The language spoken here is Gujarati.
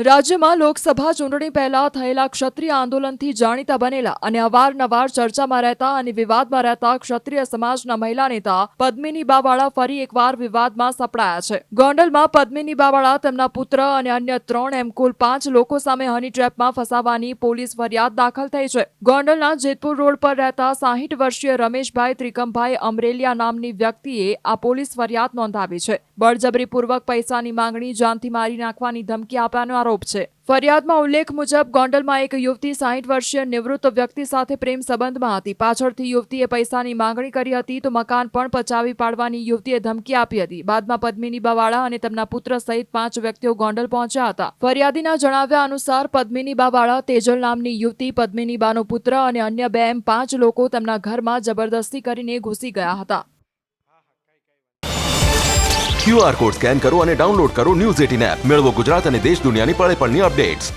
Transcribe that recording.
રાજ્યમાં લોકસભા ચૂંટણી પહેલા થયેલા ક્ષત્રિય આંદોલનથી જાણીતા બનેલા અને અવારનવાર ચર્ચામાં રહેતા અને વિવાદમાં રહેતા ક્ષત્રિય સમાજના મહિલા નેતા પદ્મિની બાવાળા ફરી એકવાર વિવાદમાં સપડાયા છે. ગોંડલમાં પદ્મિની બાવાળા, તેમના પુત્ર અને અન્ય 3 એમ કુલ 5 લોકો સામે હની ટ્રેપમાં ફસાવાની પોલીસ ફરિયાદ દાખલ થઈ છે. ગોંડલના જેતપુર રોડ પર રહેતા 60 વર્ષીય રમેશભાઈ ત્રિકમભાઈ અમરેલિયા નામની વ્યક્તિએ આ પોલીસ ફરિયાદ નોંધાવી છે. બળજબરીપૂર્વક પૈસાની માંગણી, જાનથી મારી નાખવાની ધમકી આપ્યાનો આરોપ છે. ફરિયાદમાં ઉલ્લેખ મુજબ ગોંડલમાં એક યુવતી 60 વર્ષીય નિવૃત્ત વ્યક્તિ સાથે પ્રેમ સંબંધમાં હતી. પાછળથી યુવતીએ પૈસાની માંગણી કરી હતી તો મકાન પણ પચાવી પાડવાની યુવતીએ ધમકી આપી હતી. બાદમાં પદ્મિની બાવાળા અને તેમના પુત્ર સહિત 5 વ્યક્તિઓ ગોંડલ પહોંચ્યા હતા. ફરિયાદીના જણાવ્યા અનુસાર પદ્મિની બાવાળા, તેજલ નામની યુવતી, પદ્મિની બાનો પુત્ર અને અન્ય 2 એમ 5 લોકો તેમના ઘરમાં જબરદસ્તી કરીને ઘૂસી ગયા હતા. QR કોડ સ્કેન કરો અને ડાઉનલોડ કરો ન્યૂઝ 18 એપ. મેળવો ગુજરાત અને દેશ દુનિયાની પળે પળની અપડેટ્સ.